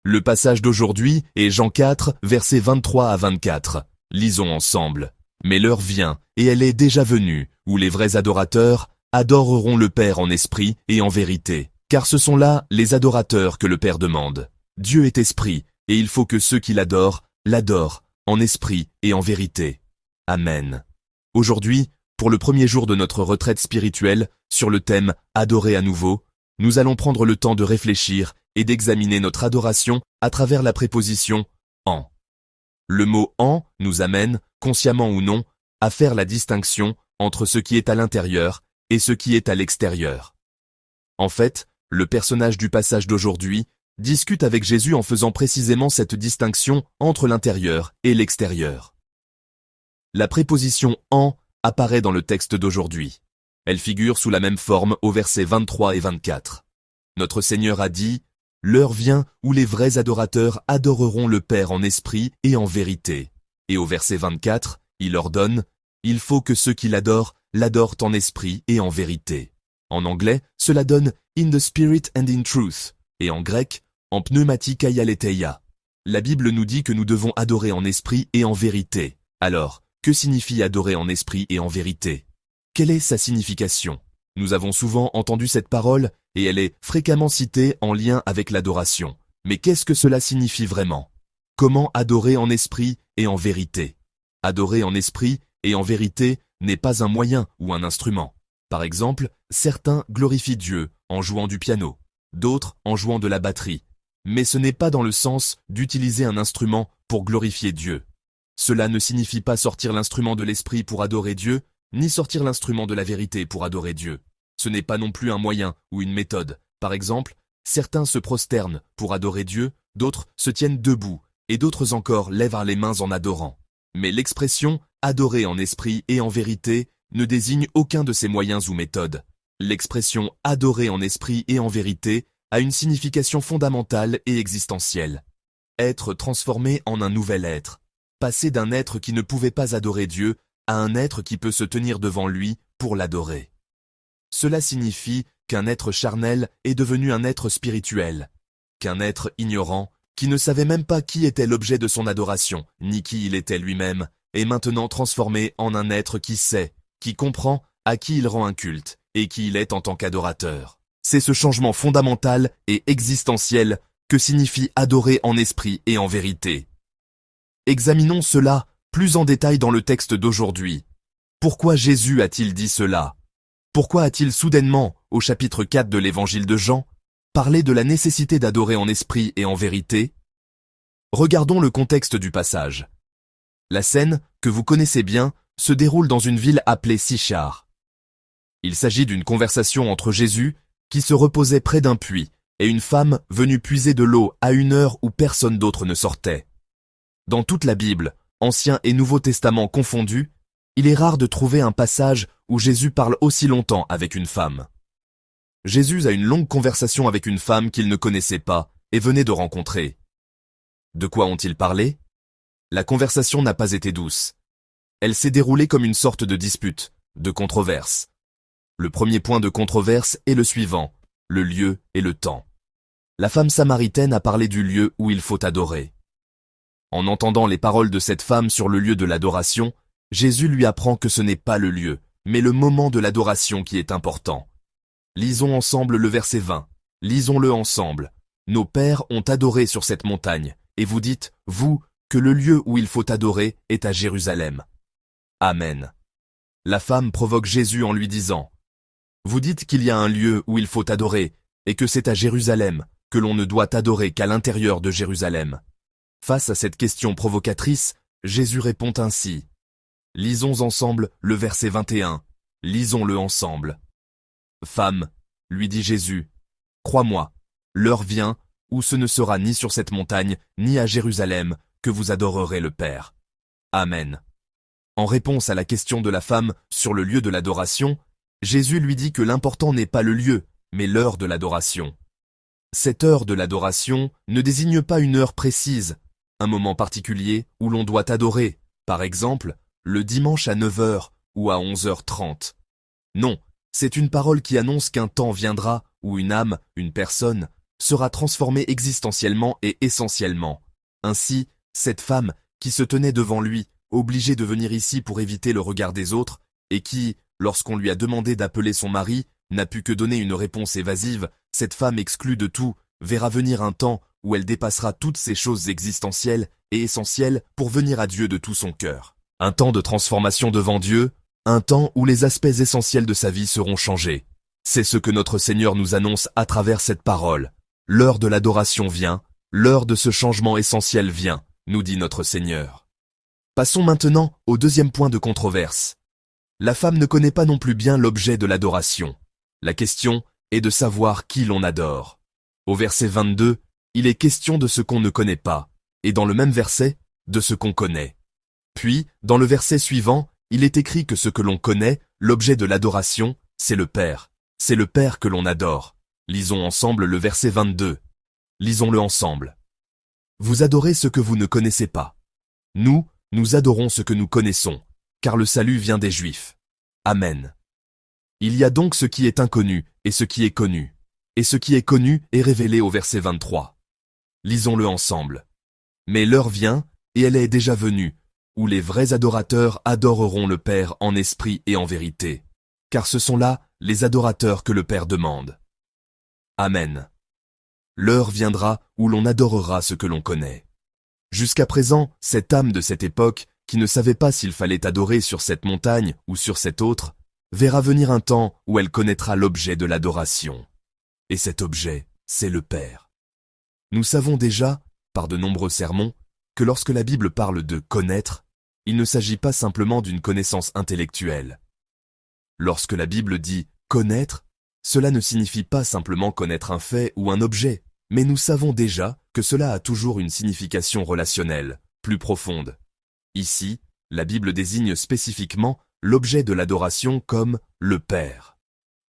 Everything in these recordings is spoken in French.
Le passage d'aujourd'hui est Jean 4, versets 23 à 24. Lisons ensemble. Mais l'heure vient, et elle est déjà venue, où les vrais adorateurs adoreront le Père en esprit et en vérité. Car ce sont là les adorateurs que le Père demande. Dieu est esprit, et il faut que ceux qui l'adorent en esprit et en vérité. Amen. Aujourd'hui, pour le premier jour de notre retraite spirituelle, sur le thème « Adorer à nouveau », nous allons prendre le temps de réfléchir et d'examiner notre adoration à travers la préposition « en ». Le mot « en » nous amène, consciemment ou non, à faire la distinction entre ce qui est à l'intérieur et ce qui est à l'extérieur. En fait, le personnage du passage d'aujourd'hui discute avec Jésus en faisant précisément cette distinction entre l'intérieur et l'extérieur. La préposition « en » apparaît dans le texte d'aujourd'hui. Elle figure sous la même forme aux versets 23 et 24. Notre Seigneur a dit « L'heure vient où les vrais adorateurs adoreront le Père en esprit et en vérité. » Et au verset 24, il ordonne « Il faut que ceux qui l'adorent en esprit et en vérité. » En anglais, cela donne « in the spirit and in truth » et en grec « en pneumatique aialetheia ». La Bible nous dit que nous devons adorer en esprit et en vérité. Alors, que signifie adorer en esprit et en vérité? Quelle est sa signification? Nous avons souvent entendu cette parole et elle est fréquemment citée en lien avec l'adoration. Mais qu'est-ce que cela signifie vraiment? Comment adorer en esprit et en vérité? Adorer en esprit et en vérité n'est pas un moyen ou un instrument. Par exemple, certains glorifient Dieu en jouant du piano, d'autres en jouant de la batterie. Mais ce n'est pas dans le sens d'utiliser un instrument pour glorifier Dieu. Cela ne signifie pas sortir l'instrument de l'esprit pour adorer Dieu, ni sortir l'instrument de la vérité pour adorer Dieu. Ce n'est pas non plus un moyen ou une méthode. Par exemple, certains se prosternent pour adorer Dieu, d'autres se tiennent debout, et d'autres encore lèvent les mains en adorant. Mais l'expression « adorer en esprit et en vérité » ne désigne aucun de ces moyens ou méthodes. L'expression « adorer en esprit et en vérité » a une signification fondamentale et existentielle. Être transformé en un nouvel être. Passer d'un être qui ne pouvait pas adorer Dieu à un être qui peut se tenir devant lui pour l'adorer. Cela signifie qu'un être charnel est devenu un être spirituel, qu'un être ignorant, qui ne savait même pas qui était l'objet de son adoration, ni qui il était lui-même, est maintenant transformé en un être qui sait, qui comprend à qui il rend un culte, et qui il est en tant qu'adorateur. C'est ce changement fondamental et existentiel que signifie adorer en esprit et en vérité. Examinons cela plus en détail dans le texte d'aujourd'hui. Pourquoi Jésus a-t-il dit cela? Pourquoi a-t-il soudainement, au chapitre 4 de l'évangile de Jean, parlé de la nécessité d'adorer en esprit et en vérité? Regardons le contexte du passage. La scène, que vous connaissez bien, se déroule dans une ville appelée Sychar. Il s'agit d'une conversation entre Jésus, qui se reposait près d'un puits, et une femme venue puiser de l'eau à une heure où personne d'autre ne sortait. Dans toute la Bible, Ancien et Nouveau Testament confondus, il est rare de trouver un passage où Jésus parle aussi longtemps avec une femme. Jésus a une longue conversation avec une femme qu'il ne connaissait pas et venait de rencontrer. De quoi ont-ils parlé? La conversation n'a pas été douce. Elle s'est déroulée comme une sorte de dispute, de controverse. Le premier point de controverse est le suivant, le lieu et le temps. La femme samaritaine a parlé du lieu où il faut adorer. En entendant les paroles de cette femme sur le lieu de l'adoration, Jésus lui apprend que ce n'est pas le lieu, mais le moment de l'adoration qui est important. Lisons ensemble le verset 20. Lisons-le ensemble. Nos pères ont adoré sur cette montagne, et vous dites, vous, que le lieu où il faut adorer est à Jérusalem. Amen. La femme provoque Jésus en lui disant, vous dites qu'il y a un lieu où il faut adorer, et que c'est à Jérusalem, que l'on ne doit adorer qu'à l'intérieur de Jérusalem. Face à cette question provocatrice, Jésus répond ainsi. Lisons ensemble le verset 21. Lisons-le ensemble. Femme, lui dit Jésus, crois-moi, l'heure vient où ce ne sera ni sur cette montagne, ni à Jérusalem, que vous adorerez le Père. Amen. En réponse à la question de la femme sur le lieu de l'adoration, Jésus lui dit que l'important n'est pas le lieu, mais l'heure de l'adoration. Cette heure de l'adoration ne désigne pas une heure précise, un moment particulier où l'on doit adorer, par exemple, le dimanche à 9h ou à 11h30. Non, c'est une parole qui annonce qu'un temps viendra où une âme, une personne, sera transformée existentiellement et essentiellement. Ainsi, cette femme, qui se tenait devant lui, obligée de venir ici pour éviter le regard des autres, et qui, lorsqu'on lui a demandé d'appeler son mari, n'a pu que donner une réponse évasive, cette femme exclue de tout, verra venir un temps où elle dépassera toutes ces choses existentielles et essentielles pour venir à Dieu de tout son cœur. Un temps de transformation devant Dieu, un temps où les aspects essentiels de sa vie seront changés. C'est ce que notre Seigneur nous annonce à travers cette parole. L'heure de l'adoration vient, l'heure de ce changement essentiel vient, nous dit notre Seigneur. Passons maintenant au deuxième point de controverse. La femme ne connaît pas non plus bien l'objet de l'adoration. La question est de savoir qui l'on adore. Au verset 22, il est question de ce qu'on ne connaît pas, et dans le même verset, de ce qu'on connaît. Puis, dans le verset suivant, il est écrit que ce que l'on connaît, l'objet de l'adoration, c'est le Père. C'est le Père que l'on adore. Lisons ensemble le verset 22. Lisons-le ensemble. Vous adorez ce que vous ne connaissez pas. Nous adorons ce que nous connaissons, car le salut vient des Juifs. Amen. Il y a donc ce qui est inconnu et ce qui est connu. Et ce qui est connu est révélé au verset 23. Lisons-le ensemble. Mais l'heure vient, et elle est déjà venue, où les vrais adorateurs adoreront le Père en esprit et en vérité. Car ce sont là les adorateurs que le Père demande. Amen. L'heure viendra où l'on adorera ce que l'on connaît. Jusqu'à présent, cette âme de cette époque, qui ne savait pas s'il fallait adorer sur cette montagne ou sur cette autre, verra venir un temps où elle connaîtra l'objet de l'adoration. Et cet objet, c'est le Père. Nous savons déjà, par de nombreux sermons, que lorsque la Bible parle de connaître, il ne s'agit pas simplement d'une connaissance intellectuelle. Lorsque la Bible dit connaître, cela ne signifie pas simplement connaître un fait ou un objet, mais nous savons déjà que cela a toujours une signification relationnelle, plus profonde. Ici, la Bible désigne spécifiquement l'objet de l'adoration comme le Père.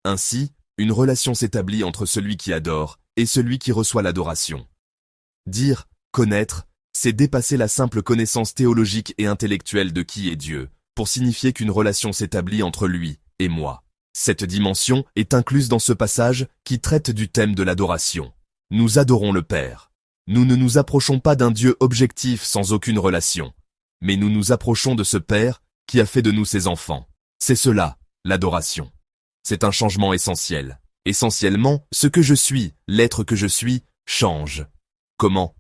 Ainsi, une relation s'établit entre celui qui adore et celui qui reçoit l'adoration. Dire « connaître », c'est dépasser la simple connaissance théologique et intellectuelle de qui est Dieu, pour signifier qu'une relation s'établit entre lui et moi. Cette dimension est incluse dans ce passage qui traite du thème de l'adoration. Nous adorons le Père. Nous ne nous approchons pas d'un Dieu objectif sans aucune relation, mais nous nous approchons de ce Père qui a fait de nous ses enfants. C'est cela, l'adoration. C'est un changement essentiel. Essentiellement, ce que je suis, l'être que je suis, change. Comment ?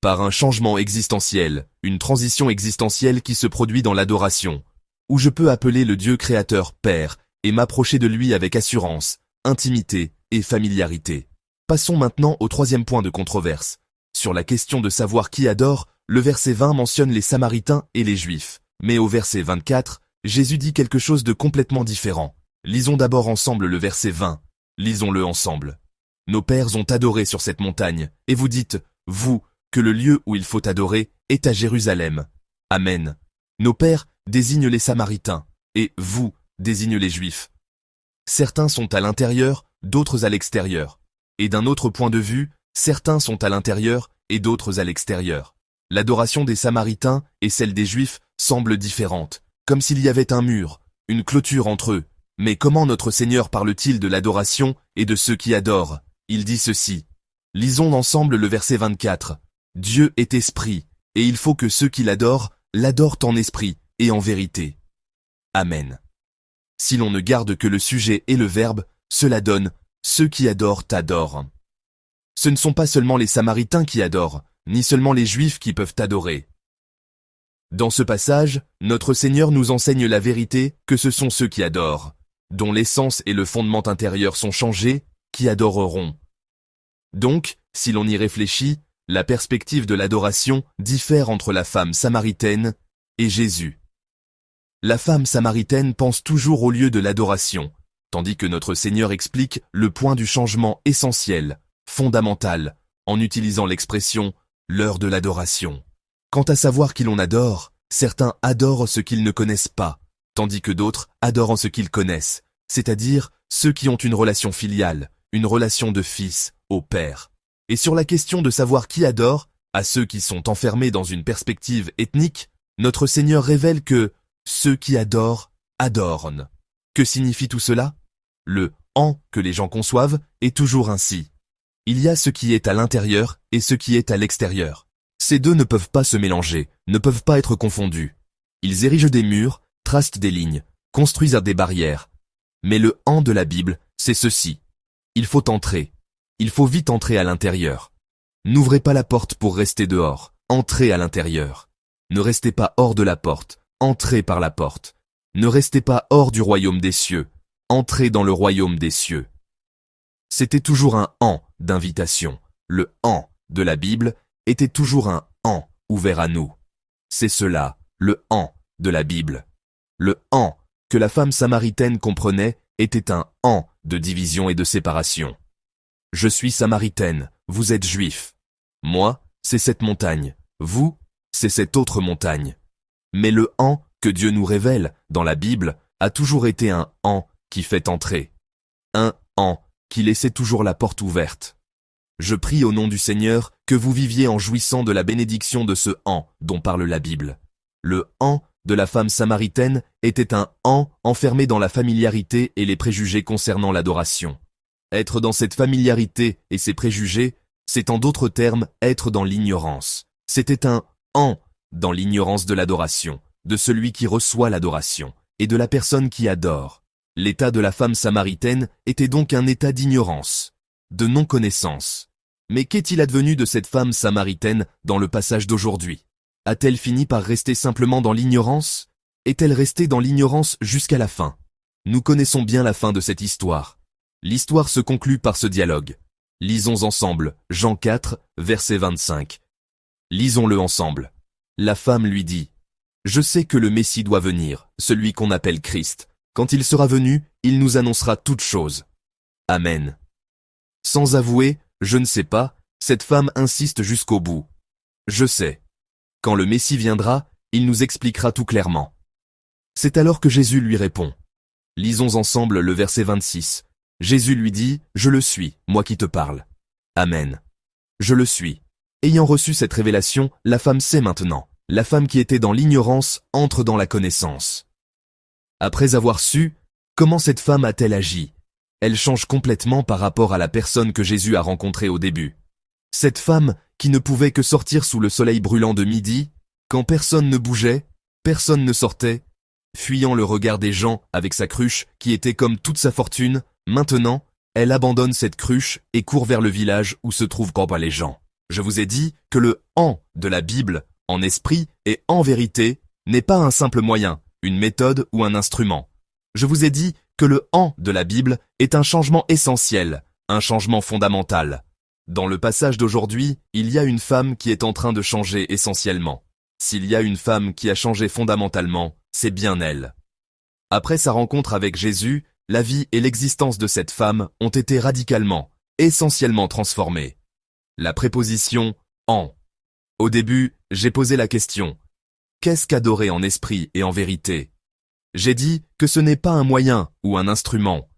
Par un changement existentiel, une transition existentielle qui se produit dans l'adoration, où je peux appeler le Dieu créateur Père et m'approcher de lui avec assurance, intimité et familiarité. Passons maintenant au troisième point de controverse. Sur la question de savoir qui adore, le verset 20 mentionne les Samaritains et les Juifs. Mais au verset 24, Jésus dit quelque chose de complètement différent. Lisons d'abord ensemble le verset 20. Lisons-le ensemble. Nos pères ont adoré sur cette montagne, et vous dites, vous, que le lieu où il faut adorer est à Jérusalem. Amen. Nos pères désignent les Samaritains, et vous désignent les Juifs. Certains sont à l'intérieur, d'autres à l'extérieur. Et d'un autre point de vue, certains sont à l'intérieur et d'autres à l'extérieur. L'adoration des Samaritains et celle des Juifs semblent différentes, comme s'il y avait un mur, une clôture entre eux. Mais comment notre Seigneur parle-t-il de l'adoration et de ceux qui adorent ? Il dit ceci. Lisons ensemble le verset 24. Dieu est esprit, et il faut que ceux qui l'adorent en esprit et en vérité. Amen. Si l'on ne garde que le sujet et le verbe, cela donne « ceux qui adorent t'adorent ». Ce ne sont pas seulement les Samaritains qui adorent, ni seulement les Juifs qui peuvent adorer. Dans ce passage, notre Seigneur nous enseigne la vérité que ce sont ceux qui adorent, dont l'essence et le fondement intérieur sont changés, qui adoreront. Donc, si l'on y réfléchit, la perspective de l'adoration diffère entre la femme samaritaine et Jésus. La femme samaritaine pense toujours au lieu de l'adoration, tandis que notre Seigneur explique le point du changement essentiel, fondamental, en utilisant l'expression « l'heure de l'adoration ». Quant à savoir qui l'on adore, certains adorent ce qu'ils ne connaissent pas, tandis que d'autres adorent ce qu'ils connaissent, c'est-à-dire ceux qui ont une relation filiale, une relation de fils au Père. Et sur la question de savoir qui adore, à ceux qui sont enfermés dans une perspective ethnique, notre Seigneur révèle que ceux qui adorent, adorent. Que signifie tout cela ? Le « en » que les gens conçoivent est toujours ainsi. Il y a ce qui est à l'intérieur et ce qui est à l'extérieur. Ces deux ne peuvent pas se mélanger, ne peuvent pas être confondus. Ils érigent des murs, tracent des lignes, construisent des barrières. Mais le « en » de la Bible, c'est ceci. Il faut entrer. Il faut vite entrer à l'intérieur. N'ouvrez pas la porte pour rester dehors. Entrez à l'intérieur. Ne restez pas hors de la porte. Entrez par la porte. Ne restez pas hors du royaume des cieux. Entrez dans le royaume des cieux. C'était toujours un « en » d'invitation. Le « en » de la Bible était toujours un « en » ouvert à nous. C'est cela, le « en » de la Bible. Le « en » que la femme samaritaine comprenait était un « en » de division et de séparation. Je suis samaritaine, vous êtes juifs. Moi, c'est cette montagne. Vous, c'est cette autre montagne. Mais le « en » que Dieu nous révèle dans la Bible a toujours été un « en » qui fait entrer. Un « en » qui laissait toujours la porte ouverte. Je prie au nom du Seigneur que vous viviez en jouissant de la bénédiction de ce « en » dont parle la Bible. Le « en » de la femme samaritaine était un « en » enfermé dans la familiarité et les préjugés concernant l'adoration. Être dans cette familiarité et ses préjugés, c'est en d'autres termes être dans l'ignorance. C'était un « en » dans l'ignorance de l'adoration, de celui qui reçoit l'adoration, et de la personne qui adore. L'état de la femme samaritaine était donc un état d'ignorance, de non-connaissance. Mais qu'est-il advenu de cette femme samaritaine dans le passage d'aujourd'hui? A-t-elle fini par rester simplement dans l'ignorance? Est-elle restée dans l'ignorance jusqu'à la fin? Nous connaissons bien la fin de cette histoire. L'histoire se conclut par ce dialogue. Lisons ensemble, Jean 4, verset 25. Lisons-le ensemble. La femme lui dit, « Je sais que le Messie doit venir, celui qu'on appelle Christ. Quand il sera venu, il nous annoncera toutes choses. » Amen. Sans avouer, je ne sais pas, cette femme insiste jusqu'au bout. Je sais. Quand le Messie viendra, il nous expliquera tout clairement. C'est alors que Jésus lui répond. Lisons ensemble le verset 26. Jésus lui dit, « Je le suis, moi qui te parle. » Amen. Je le suis. Ayant reçu cette révélation, la femme sait maintenant. La femme qui était dans l'ignorance entre dans la connaissance. Après avoir su, comment cette femme a-t-elle agi? Elle change complètement par rapport à la personne que Jésus a rencontrée au début. Cette femme qui ne pouvait que sortir sous le soleil brûlant de midi, quand personne ne bougeait, personne ne sortait, fuyant le regard des gens avec sa cruche qui était comme toute sa fortune, maintenant, elle abandonne cette cruche et court vers le village où se trouvent encore les gens. Je vous ai dit que le « en » de la Bible, en esprit et en vérité, n'est pas un simple moyen, une méthode ou un instrument. Je vous ai dit que le « en » de la Bible est un changement essentiel, un changement fondamental. Dans le passage d'aujourd'hui, il y a une femme qui est en train de changer essentiellement. S'il y a une femme qui a changé fondamentalement, c'est bien elle. Après sa rencontre avec Jésus, la vie et l'existence de cette femme ont été radicalement, essentiellement transformées. La préposition « en ». Au début, j'ai posé la question « Qu'est-ce qu'adorer en esprit et en vérité ?» J'ai dit que ce n'est pas un moyen ou un instrument.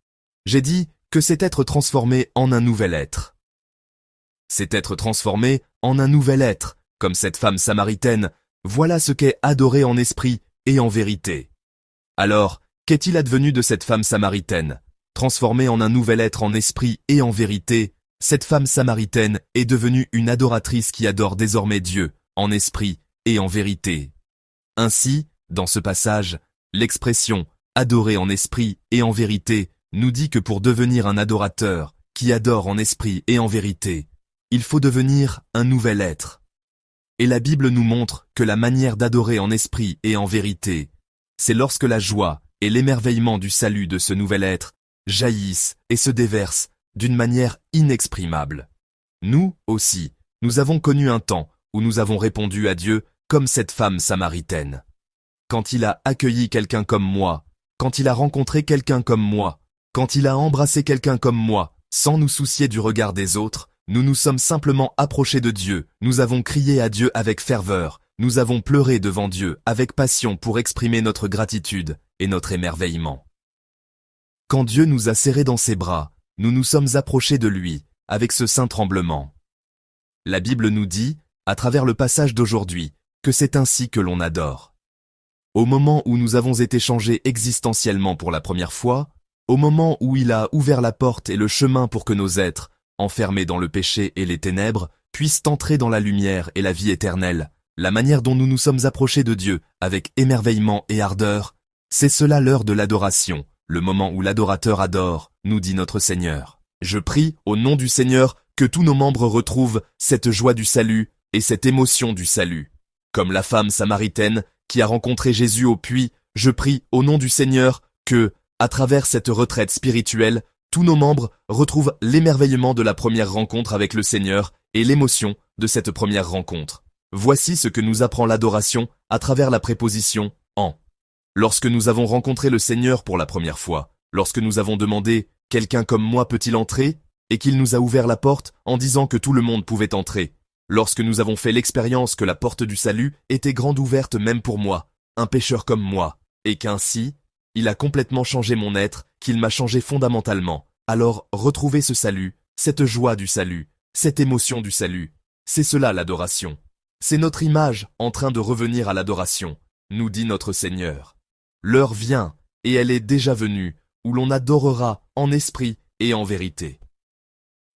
J'ai dit que c'est être transformé en un nouvel être. C'est être transformé en un nouvel être, comme cette femme samaritaine. Voilà ce qu'est adorer en esprit et en vérité. Alors, qu'est-il advenu de cette femme samaritaine? Transformée en un nouvel être en esprit et en vérité, cette femme samaritaine est devenue une adoratrice qui adore désormais Dieu, en esprit et en vérité. Ainsi, dans ce passage, l'expression « adorer en esprit et en vérité » nous dit que pour devenir un adorateur qui adore en esprit et en vérité, il faut devenir un nouvel être. Et la Bible nous montre que la manière d'adorer en esprit et en vérité, c'est lorsque la joie et l'émerveillement du salut de ce nouvel être jaillissent et se déversent d'une manière inexprimable. Nous aussi, nous avons connu un temps où nous avons répondu à Dieu comme cette femme samaritaine. Quand il a accueilli quelqu'un comme moi, quand il a rencontré quelqu'un comme moi, quand il a embrassé quelqu'un comme moi, sans nous soucier du regard des autres, nous nous sommes simplement approchés de Dieu, nous avons crié à Dieu avec ferveur, nous avons pleuré devant Dieu avec passion pour exprimer notre gratitude et notre émerveillement. Quand Dieu nous a serrés dans ses bras, nous nous sommes approchés de lui, avec ce saint tremblement. La Bible nous dit, à travers le passage d'aujourd'hui, que c'est ainsi que l'on adore. Au moment où nous avons été changés existentiellement pour la première fois, au moment où il a ouvert la porte et le chemin pour que nos êtres, enfermés dans le péché et les ténèbres, puissent entrer dans la lumière et la vie éternelle. La manière dont nous nous sommes approchés de Dieu, avec émerveillement et ardeur, c'est cela l'heure de l'adoration, le moment où l'adorateur adore, nous dit notre Seigneur. Je prie, au nom du Seigneur, que tous nos membres retrouvent cette joie du salut et cette émotion du salut. Comme la femme samaritaine qui a rencontré Jésus au puits, je prie, au nom du Seigneur, que, à travers cette retraite spirituelle, tous nos membres retrouvent l'émerveillement de la première rencontre avec le Seigneur et l'émotion de cette première rencontre. Voici ce que nous apprend l'adoration à travers la préposition « en ». Lorsque nous avons rencontré le Seigneur pour la première fois, lorsque nous avons demandé « Quelqu'un comme moi peut-il entrer ?» et qu'il nous a ouvert la porte en disant que tout le monde pouvait entrer, lorsque nous avons fait l'expérience que la porte du salut était grande ouverte même pour moi, un pécheur comme moi, et qu'ainsi, il a complètement changé mon être, qu'il m'a changé fondamentalement, alors retrouvez ce salut, cette joie du salut, cette émotion du salut, c'est cela l'adoration. C'est notre image en train de revenir à l'adoration, nous dit notre Seigneur. L'heure vient, et elle est déjà venue, où l'on adorera en esprit et en vérité.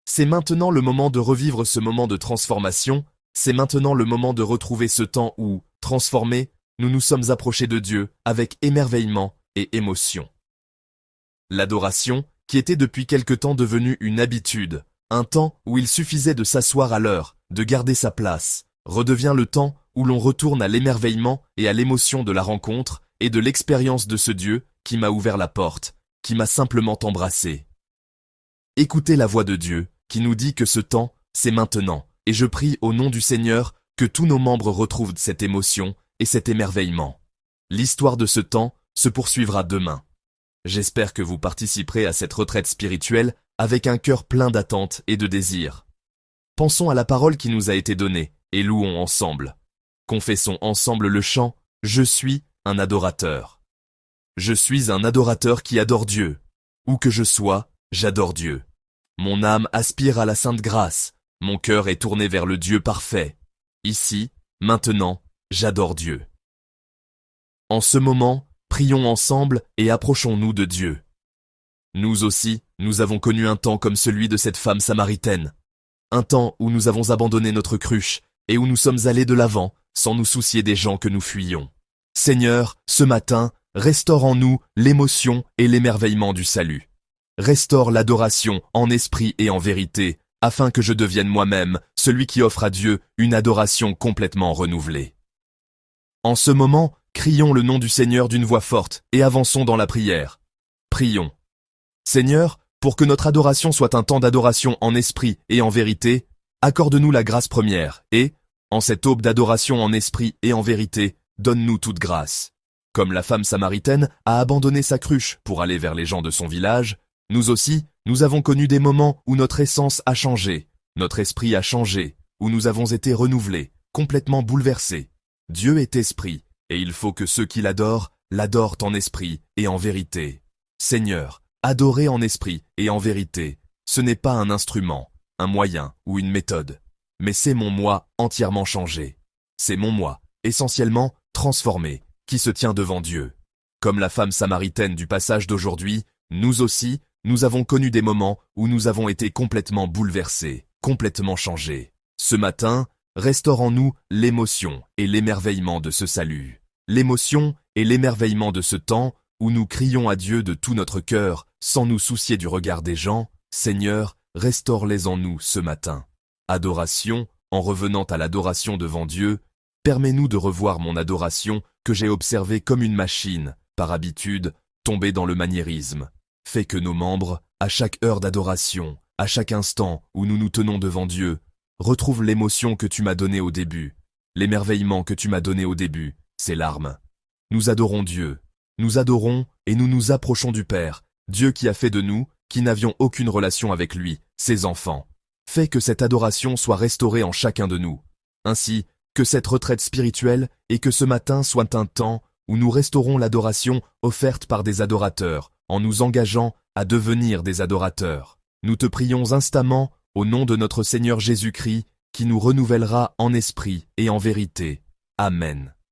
C'est maintenant le moment de revivre ce moment de transformation, c'est maintenant le moment de retrouver ce temps où, transformés, nous nous sommes approchés de Dieu avec émerveillement et émotion. L'adoration, qui était depuis quelque temps devenue une habitude, un temps où il suffisait de s'asseoir à l'heure, de garder sa place, redevient le temps où l'on retourne à l'émerveillement et à l'émotion de la rencontre et de l'expérience de ce Dieu qui m'a ouvert la porte, qui m'a simplement embrassé. Écoutez la voix de Dieu, qui nous dit que ce temps, c'est maintenant, et je prie au nom du Seigneur que tous nos membres retrouvent cette émotion et cet émerveillement. L'histoire de ce temps se poursuivra demain. J'espère que vous participerez à cette retraite spirituelle avec un cœur plein d'attente et de désir. Pensons à la parole qui nous a été donnée et louons ensemble. Confessons ensemble le chant « Je suis un adorateur ». Je suis un adorateur qui adore Dieu. Où que je sois, j'adore Dieu. Mon âme aspire à la sainte grâce. Mon cœur est tourné vers le Dieu parfait. Ici, maintenant, j'adore Dieu. En ce moment, prions ensemble et approchons-nous de Dieu. Nous aussi, nous avons connu un temps comme celui de cette femme samaritaine. Un temps où nous avons abandonné notre cruche et où nous sommes allés de l'avant sans nous soucier des gens que nous fuyions. Seigneur, ce matin, restaure en nous l'émotion et l'émerveillement du salut. Restaure l'adoration en esprit et en vérité, afin que je devienne moi-même celui qui offre à Dieu une adoration complètement renouvelée. En ce moment, crions le nom du Seigneur d'une voix forte et avançons dans la prière. Prions. Seigneur, pour que notre adoration soit un temps d'adoration en esprit et en vérité, accorde-nous la grâce première et, en cette aube d'adoration en esprit et en vérité, donne-nous toute grâce. Comme la femme samaritaine a abandonné sa cruche pour aller vers les gens de son village, nous aussi, nous avons connu des moments où notre essence a changé, notre esprit a changé, où nous avons été renouvelés, complètement bouleversés. Dieu est esprit, et il faut que ceux qui l'adorent en esprit et en vérité. Seigneur, adorer en esprit et en vérité, ce n'est pas un instrument, un moyen ou une méthode, mais c'est mon moi entièrement changé. C'est mon moi, essentiellement transformé, qui se tient devant Dieu. Comme la femme samaritaine du passage d'aujourd'hui, nous aussi, nous avons connu des moments où nous avons été complètement bouleversés, complètement changés. Ce matin, restaure en nous l'émotion et l'émerveillement de ce salut. L'émotion et l'émerveillement de ce temps où nous crions à Dieu de tout notre cœur, sans nous soucier du regard des gens. Seigneur, restaure-les en nous ce matin. Adoration, en revenant à l'adoration devant Dieu, permets-nous de revoir mon adoration que j'ai observée comme une machine, par habitude, tombée dans le maniérisme. Fais que nos membres, à chaque heure d'adoration, à chaque instant où nous nous tenons devant Dieu, retrouvent l'émotion que tu m'as donnée au début, l'émerveillement que tu m'as donné au début, ces larmes. Nous adorons Dieu, nous adorons et nous nous approchons du Père, Dieu qui a fait de nous, qui n'avions aucune relation avec lui, ses enfants. Fais que cette adoration soit restaurée en chacun de nous. Ainsi, que cette retraite spirituelle et que ce matin soit un temps où nous restaurons l'adoration offerte par des adorateurs, en nous engageant à devenir des adorateurs. Nous te prions instamment, au nom de notre Seigneur Jésus-Christ, qui nous renouvellera en esprit et en vérité. Amen.